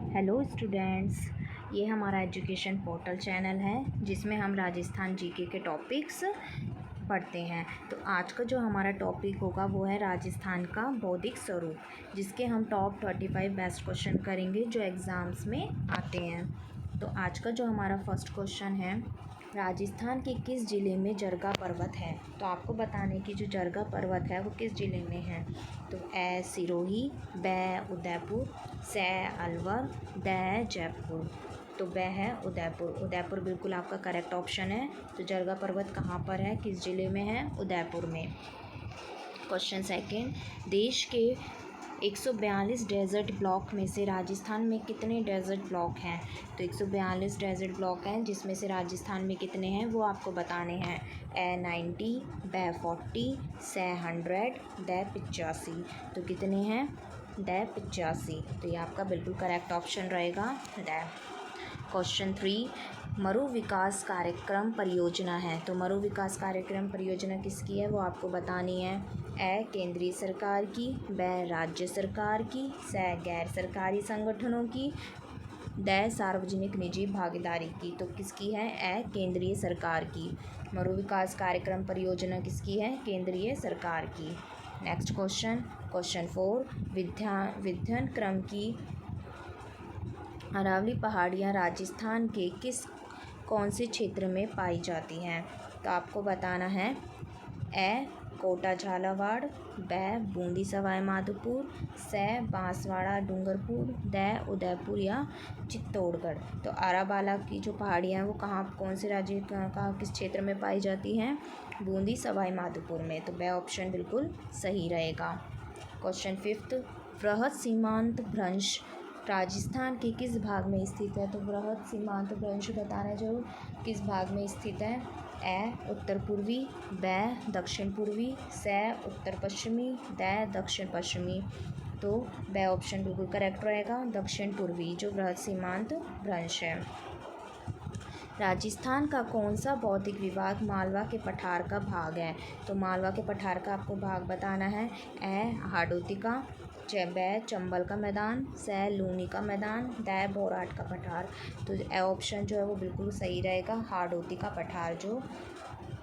Hello students, ये हमारा education portal channel है जिसमें हम राजस्थान जीके के टॉपिक्स पढ़ते हैं। तो आज का जो हमारा टॉपिक होगा वो है राजस्थान का बौद्धिक स्वरूप, जिसके हम टॉप 35 बेस्ट क्वेश्चन करेंगे जो एग्ज़ाम्स में आते हैं। तो आज का जो हमारा फर्स्ट क्वेश्चन है, राजस्थान के किस ज़िले में जरगा पर्वत है। तो आपको बताने की जो जरगा पर्वत है वो किस ज़िले में है। तो ए सिरोही, ब उदयपुर, से अलवर, द जयपुर। तो ब है उदयपुर। उदयपुर बिल्कुल आपका करेक्ट ऑप्शन है। तो जरगा पर्वत कहाँ पर है, किस ज़िले में है, उदयपुर में। क्वेश्चन सेकंड, देश के 142 डेजर्ट ब्लॉक में से राजस्थान में कितने डेजर्ट ब्लॉक हैं। तो 142 डेजर्ट ब्लॉक हैं, जिसमें से राजस्थान में कितने हैं वो आपको बताने हैं। ए 90, ब 40, से 100, द 85। तो कितने हैं, द 85। तो ये आपका बिल्कुल करेक्ट ऑप्शन रहेगा, द। क्वेश्चन 3, मरु विकास कार्यक्रम परियोजना है। तो मरु विकास कार्यक्रम परियोजना किसकी है वो आपको बतानी है। ए केंद्रीय सरकार की, ब राज्य सरकार की, से गैर सरकारी संगठनों की, द सार्वजनिक निजी भागीदारी की। तो किसकी है, ए केंद्रीय सरकार की। मरु विकास कार्यक्रम परियोजना किसकी है, केंद्रीय सरकार की। नेक्स्ट क्वेश्चन 4, विध्यन क्रम की अरावली पहाड़ियाँ राजस्थान के कौन से क्षेत्र में पाई जाती हैं। तो आपको बताना है। ए कोटा झालावाड़, ब बूंदी सवाई माधोपुर, से बांसवाड़ा डूंगरपुर, द उदयपुर या चित्तौड़गढ़। तो आराबाला की जो पहाड़ियाँ हैं वो कौन से राज्य का किस क्षेत्र में पाई जाती हैं, बूंदी सवाई माधोपुर में। तो ब ऑप्शन बिल्कुल सही रहेगा। क्वेश्चन 5, बृहद सीमांत भ्रंश राजस्थान के किस भाग में स्थित है। तो बृहद सीमांत भ्रंश बताना जो किस भाग में स्थित है। ए उत्तर पूर्वी, ब दक्षिण पूर्वी, से उत्तर पश्चिमी, द दक्षिण पश्चिमी। तो ब ऑप्शन बिल्कुल करेक्ट रहेगा, दक्षिण पूर्वी जो बृहद सीमांत भ्रंश है। राजस्थान का कौन सा बौद्धिक विभाग मालवा के पठार का भाग है। तो मालवा के पठार का आपको भाग बताना है। ए हाडोती का, ब चंबल का मैदान, से लूनी का मैदान, द बोराट का पठार। तो ए ऑप्शन जो है वो बिल्कुल सही रहेगा, हाडोती का पठार जो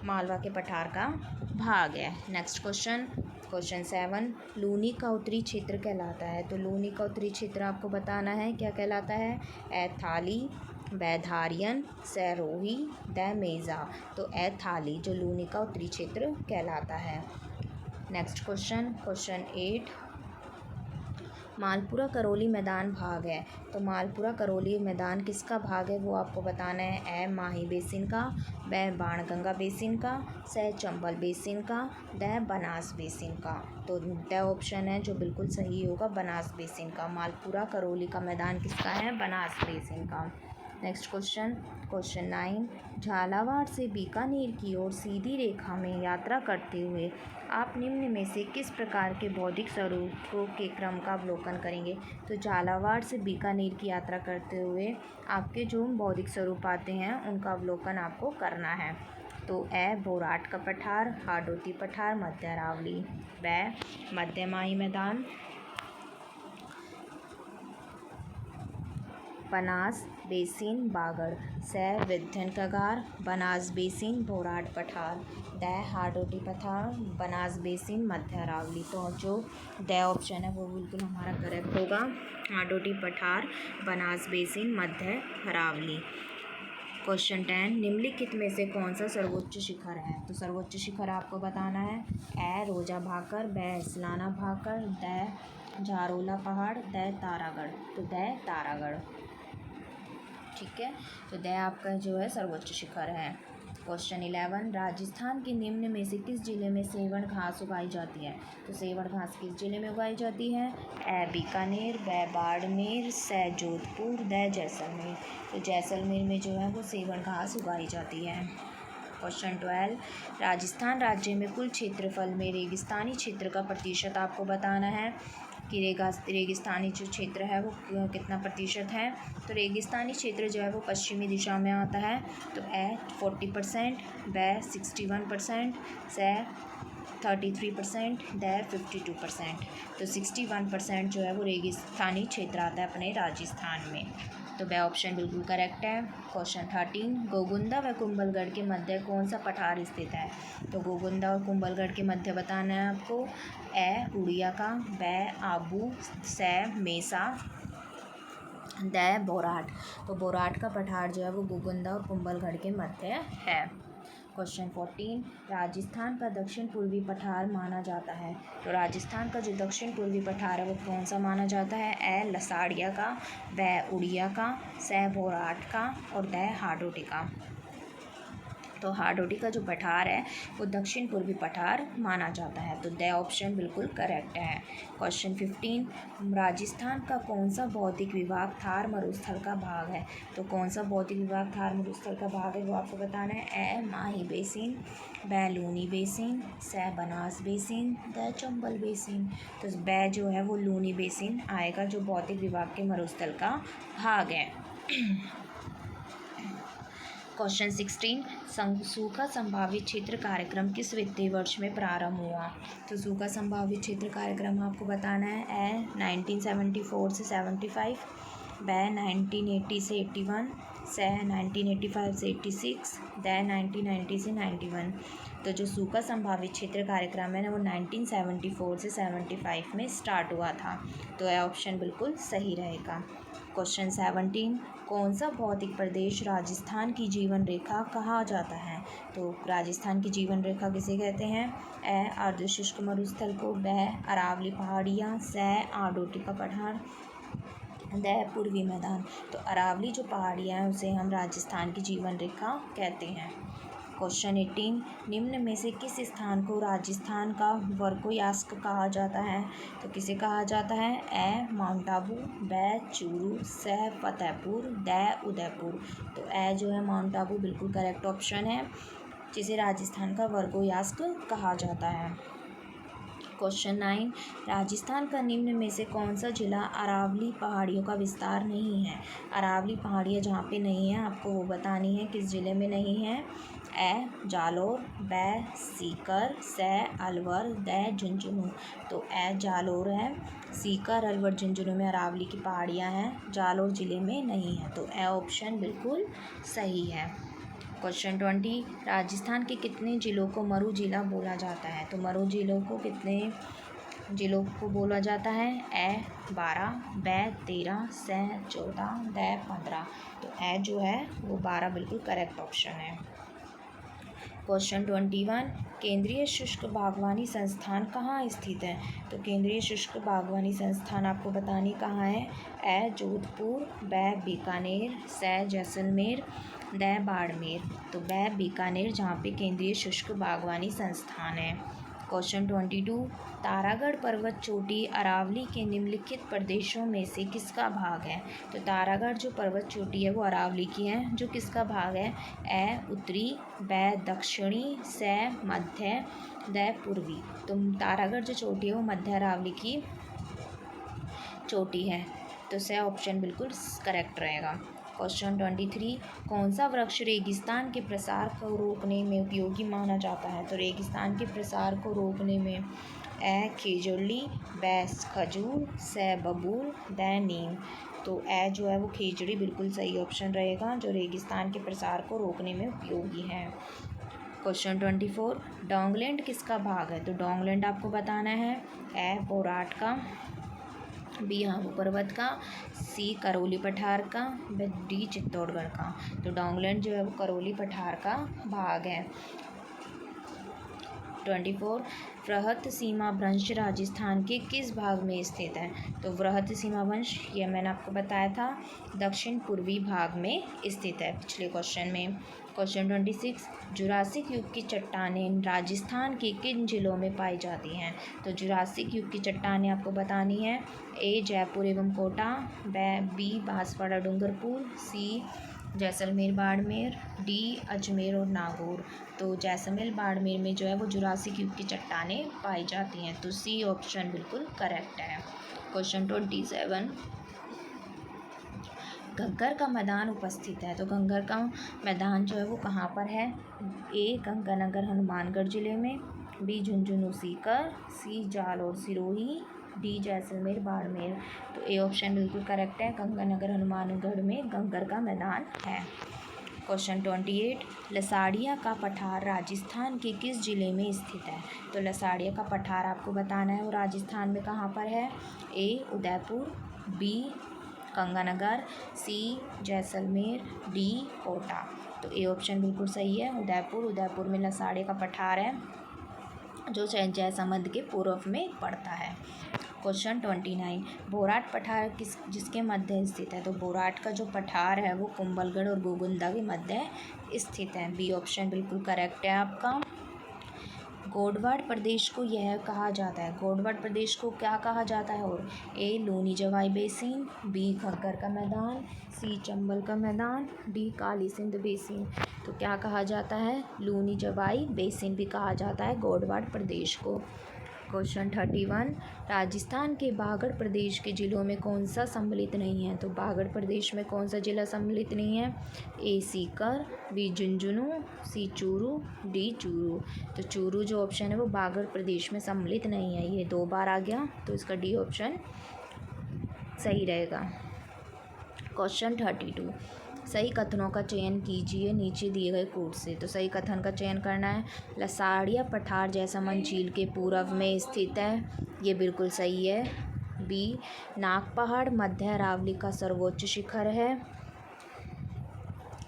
मालवा के पठार का भाग है। नेक्स्ट क्वेश्चन 7, लूनी का उत्तरी क्षेत्र कहलाता है। तो लूनी का उत्तरी क्षेत्र आपको बताना है क्या कहलाता है। ए थाली, ब धारियन, से रोही, द मेजा। तो ए थाली जो लूनी का उत्तरी क्षेत्र कहलाता है। नेक्स्ट क्वेश्चन 8, मालपुरा करौली मैदान भाग है। तो मालपुरा करौली मैदान किसका भाग है वो आपको बताना है। ए माही बेसिन का, ब बाणगंगा बेसिन का, से चंबल बेसिन का, द बनास बेसिन का। तो द ऑप्शन है जो बिल्कुल सही होगा, बनास बेसिन का। मालपुरा करौली का मैदान किसका है, बनास बेसिन का। नेक्स्ट क्वेश्चन 9, झालावाड़ से बीकानेर की ओर सीधी रेखा में यात्रा करते हुए आप निम्न में से किस प्रकार के बौद्धिक स्वरूपों के क्रम का अवलोकन करेंगे। तो झालावाड़ से बीकानेर की यात्रा करते हुए आपके जो बौद्धिक स्वरूप आते हैं उनका अवलोकन आपको करना है। तो ए बोराट का पठार, हाडोती पठार, मध्य अरावली, ब मध्य माही मैदान, बनास बेसिन बागड़, से विध्यन कगार, बनास बेसिन बोराट पठार, द हाडोटी पठार, बनास बेसिन मध्य अरावली। तो जो द ऑप्शन है वो बिल्कुल हमारा करेक्ट होगा, हाडोटी पठार, बनास बेसिन मध्य अरावली। क्वेश्चन 10, निम्नलिखित में से कौन सा सर्वोच्च शिखर है। तो सर्वोच्च शिखर आपको बताना है। ए रोजा भाकर, ब स्लाना भाकर, द झारोला पहाड़, द तारागढ़। तो द तारागढ़, ठीक है। तो द आपका जो है सर्वोच्च शिखर है। क्वेश्चन 11, राजस्थान के निम्न में से किस जिले में सेवण घास उगाई जाती है। तो सेवण घास किस जिले में उगाई जाती है। ए बीकानेर, ब बाड़मेर, से जोधपुर, द जैसलमेर। तो जैसलमेर में जो है वो सेवण घास उगाई जाती है। क्वेश्चन 12, राजस्थान राज्य में कुल क्षेत्रफल में रेगिस्तानी क्षेत्र का प्रतिशत आपको बताना है कि रेगिस्तानी जो क्षेत्र है वो कितना प्रतिशत है। तो रेगिस्तानी क्षेत्र जो है वो पश्चिमी दिशा में आता है। तो ए 40%, ब 61%, से 33%, द 52%। तो 61% जो है वो रेगिस्तानी क्षेत्र आता है अपने राजस्थान में। तो ब ऑप्शन बिल्कुल करेक्ट है। क्वेश्चन 13, गोगुंदा व कुंभलगढ़ के मध्य कौन सा पठार स्थित है? तो गोगुंदा और कुंभलगढ़ के मध्य बताना है आपको। ए उड़िया का, ब आबू, स मेसा, द बोराट। तो बोराट का पठार जो है वो गोगुंदा और कुंभलगढ़ के मध्य है। क्वेश्चन 14, राजस्थान का दक्षिण पूर्वी पठार माना जाता है। तो राजस्थान का जो दक्षिण पूर्वी पठार है वो कौन सा माना जाता है? ए लसाड़िया का, ब उड़िया का, स बोराट का और द हाडोटी का। तो हाडोटी का जो पठार है वो दक्षिण पूर्वी पठार माना जाता है। तो द ऑप्शन बिल्कुल करेक्ट है। क्वेश्चन 15, राजस्थान का कौन सा भौतिक विभाग थार मरुस्थल का भाग है? तो कौन सा भौतिक विभाग थार मरुस्थल का भाग है वो आपको बताना है। ए माही बेसिन, ब लूनी बेसिन, स Banas basin, the Chambal basin. तो ब जो है वो लूनी बेसिन आएगा जो भौतिक विभाग के मरुस्थल का भाग है। क्वेश्चन 16, सूखा संभावित क्षेत्र कार्यक्रम किस वित्तीय वर्ष में प्रारंभ हुआ? तो सूखा संभावित क्षेत्र कार्यक्रम आपको बताना है। ए 1974 से 75, ब 1980 से 81, स 1985 से 86, द 1990 से 91। तो जो सूखा संभावित क्षेत्र कार्यक्रम है ना वो 1974 से 75 में स्टार्ट हुआ था। तो यह ऑप्शन बिल्कुल सही रहेगा। क्वेश्चन 17, कौन सा भौतिक प्रदेश राजस्थान की जीवन रेखा कहा जाता है? तो राजस्थान की जीवन रेखा किसे कहते हैं? ए अर्धशुष्क मरुस्थल को, ब अरावली पहाड़ियाँ, स आडोटी का पठार, द पूर्वी मैदान। तो अरावली जो पहाड़ियाँ हैं उसे हम राजस्थान की जीवन रेखा कहते हैं। क्वेश्चन 18, निम्न में से किस स्थान को राजस्थान का वर्कोयास्क कहा जाता है? तो किसे कहा जाता है? ए माउंट आबू, ब चूरू, स फतेहपुर, द उदयपुर। तो ए जो है माउंट आबू बिल्कुल करेक्ट ऑप्शन है जिसे राजस्थान का वर्कोयास्क कहा जाता है। क्वेश्चन 9, राजस्थान का निम्न में से कौन सा जिला अरावली पहाड़ियों का विस्तार नहीं है? अरावली पहाड़ियाँ जहाँ पे नहीं है आपको वो बतानी है किस ज़िले में नहीं है। ए जालोर, ब सीकर, स अलवर, द झुंझुनू। तो ए जालोर है, सीकर, अलवर, झुंझुनू में अरावली की पहाड़ियाँ हैं, जालोर ज़िले में नहीं है। तो ए ऑप्शन बिल्कुल सही है। क्वेश्चन 20, राजस्थान के कितने जिलों को मरु जिला बोला जाता है? तो मरु जिलों को कितने जिलों को बोला जाता है? ए 12, ब 13, स 14, द 15। तो ए जो है वो 12 बिल्कुल करेक्ट ऑप्शन है। क्वेश्चन 21, केंद्रीय शुष्क बागवानी संस्थान कहाँ स्थित है? तो केंद्रीय शुष्क बागवानी संस्थान आपको बतानी कहाँ है। ए जोधपुर, ब बीकानेर, स जैसलमेर, द बाड़मेर। तो ब बीकानेर जहाँ पे केंद्रीय शुष्क बागवानी संस्थान है। क्वेश्चन 22, तारागढ़ पर्वत चोटी अरावली के निम्नलिखित प्रदेशों में से किसका भाग है? तो तारागढ़ जो पर्वत चोटी है वो अरावली की है जो किसका भाग है? ए उत्तरी, ब दक्षिणी, स मध्य, द पूर्वी। तो तारागढ़ जो चोटी है वो मध्य अरावली की चोटी है। तो स ऑप्शन बिल्कुल करेक्ट रहेगा। क्वेश्चन 23, कौन सा वृक्ष रेगिस्तान के प्रसार को रोकने में उपयोगी माना जाता है? तो रेगिस्तान के प्रसार को रोकने में ए खेजड़ी, ब खजूर, स बबूल, द नीम। तो ए जो है वो खेजड़ी बिल्कुल सही ऑप्शन रहेगा जो रेगिस्तान के प्रसार को रोकने में उपयोगी है। क्वेश्चन 24, डोंगलैंड किसका भाग है? तो डोंगलैंड आपको बताना है। ए बोराट का, बी आबू पर्वत का, सी करौली पठार का, डी चित्तौड़गढ़ का। तो डोंगलैंड जो है वो करौली पठार का भाग है। 24, वृहत सीमा वंश राजस्थान के किस भाग में स्थित है? तो वृहत सीमा वंश ये मैंने आपको बताया था दक्षिण पूर्वी भाग में स्थित है पिछले क्वेश्चन में। क्वेश्चन 26, जुरासिक युग की चट्टानें राजस्थान के किन जिलों में पाई जाती हैं? तो जुरासिक युग की चट्टानें आपको बतानी है। ए जयपुर एवं कोटा, बी बांसवाड़ा डूंगरपुर, सी जैसलमेर बाड़मेर, डी अजमेर और नागौर। तो जैसलमेर बाड़मेर में जो है वो जुरासिक युग की चट्टानें पाई जाती हैं। तो सी ऑप्शन बिल्कुल करेक्ट है। क्वेश्चन 27, घग्गर का मैदान उपस्थित है। तो घग्गर का मैदान जो है वो कहाँ पर है? ए गंगानगर हनुमानगढ़ जिले में, बी झुंझुनू सीकर, सी जालौर सिरोही, डी जैसलमेर बाड़मेर। तो ए ऑप्शन बिल्कुल करेक्ट है, गंगानगर हनुमानगढ़ में गंगर का मैदान है। क्वेश्चन 28, लसाड़िया का पठार राजस्थान के किस जिले में स्थित है? तो लसाड़िया का पठार आपको बताना है वो राजस्थान में कहाँ पर है। ए उदयपुर, बी गंगानगर, सी जैसलमेर, डी कोटा। तो ए ऑप्शन बिल्कुल सही है, उदयपुर में लसाड़िया का पठार है जो जयसमंद के पूर्व में पड़ता है। क्वेश्चन 29, बोराट पठार जिसके मध्य स्थित है? तो बोराट का जो पठार है वो कुंभलगढ़ और गोगुंदा के मध्य स्थित है। बी ऑप्शन बिल्कुल करेक्ट है आपका। गोडवाड़ प्रदेश को यह कहा जाता है, गोडवाड़ प्रदेश को क्या कहा जाता है? और ए लूनी जवाई बेसिन, बी घग्गर का मैदान, सी चंबल का मैदान, डी काली सिंध बेसिन। तो क्या कहा जाता है? लूनी जवाई बेसिन भी कहा जाता है गोडवाड़ प्रदेश को। क्वेश्चन 31, राजस्थान के बागड़ प्रदेश के जिलों में कौन सा सम्मिलित नहीं है? तो बागड़ प्रदेश में कौन सा जिला सम्मिलित नहीं है? ए सीकर, बी झुंझुनू, सी चूरू, डी चूरू। तो चूरू जो ऑप्शन है वो बागड़ प्रदेश में सम्मिलित नहीं है, ये 2 बार आ गया, तो इसका डी ऑप्शन सही रहेगा। क्वेश्चन 32, सही कथनों का चयन कीजिए नीचे दिए गए कोड से। तो सही कथन का चयन करना है। लसाड़िया पठार जैसमंद झील के पूर्व में स्थित है, ये बिल्कुल सही है। बी नाग पहाड़ मध्य अरावली का सर्वोच्च शिखर है,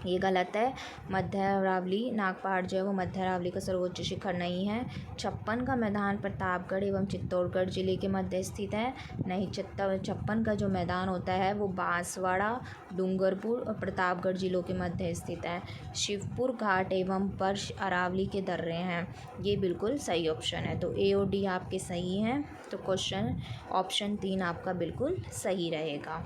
ये गलत है। मध्य अरावली नाग पहाड़ जो है वो मध्य अरावली का सर्वोच्च शिखर नहीं है। छप्पन का मैदान प्रतापगढ़ एवं चित्तौड़गढ़ जिले के मध्य स्थित है, नहीं। छप्पन का जो मैदान होता है वो बांसवाड़ा, डूंगरपुर और प्रतापगढ़ जिलों के मध्य स्थित है। शिवपुर घाट एवं पर्श अरावली के दर्रे हैं, ये बिल्कुल सही ऑप्शन है। तो ए और डी आपके सही हैं। तो क्वेश्चन ऑप्शन 3 आपका बिल्कुल सही रहेगा।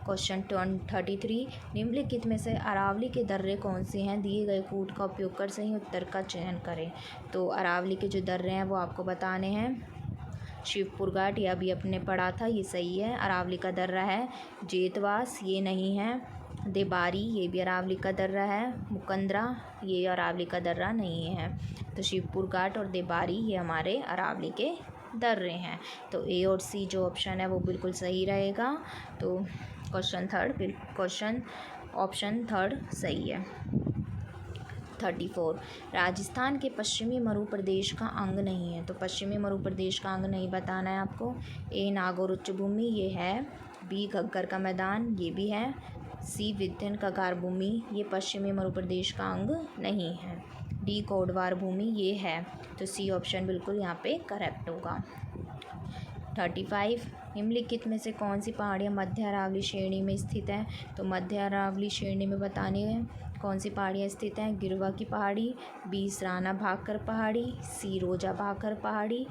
क्वेश्चन 33, निम्नलिखित में से अरावली के दर्रे कौन से हैं? दिए गए कोड का उपयोग कर सही उत्तर का चयन करें। तो अरावली के जो दर्रे हैं वो आपको बताने हैं। शिवपुर घाट, यह अभी अपने पढ़ा था, ये सही है। अरावली का दर्रा है जेतवास, ये नहीं है। देबारी, ये भी अरावली का दर्रा है। मुकंदरा, ये अरावली का दर्रा नहीं है। तो शिवपुर घाट और देबारी ये हमारे अरावली के दर्रे हैं। तो ए और सी जो ऑप्शन है वो बिल्कुल सही रहेगा। तो क्वेश्चन ऑप्शन थर्ड सही है। 34, राजस्थान के पश्चिमी मरु प्रदेश का अंग नहीं है। तो पश्चिमी मरु प्रदेश का अंग नहीं बताना है आपको। ए नागौर उच्च भूमि, ये है। बी घग्गर का मैदान, ये भी है। सी विंध्य कगार भूमि, ये पश्चिमी मरु प्रदेश का अंग नहीं है। डी कोडवार भूमि, ये है। तो सी ऑप्शन बिल्कुल यहाँ पे करेक्ट होगा। 35, निम्नलिखित में से कौन सी पहाड़ियाँ मध्य अरावली श्रेणी में स्थित है? तो मध्य अरावली श्रेणी में बताने हैं कौन सी पहाड़ियाँ स्थित हैं। गिरवा की पहाड़ी, बी सराना भाकर पहाड़ी, सी रोजा भाकर पहाड़ी,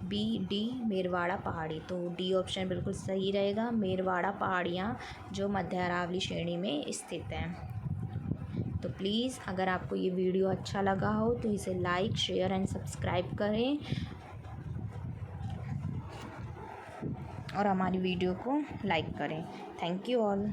बी डी मेरवाड़ा पहाड़ी। तो डी ऑप्शन बिल्कुल सही रहेगा, मेरवाड़ा पहाड़ियाँ जो मध्य अरावली श्रेणी में स्थित हैं। तो प्लीज़ अगर आपको ये वीडियो अच्छा लगा हो तो इसे लाइक, शेयर एंड सब्सक्राइब करें और हमारी वीडियो को लाइक करें। Thank you all.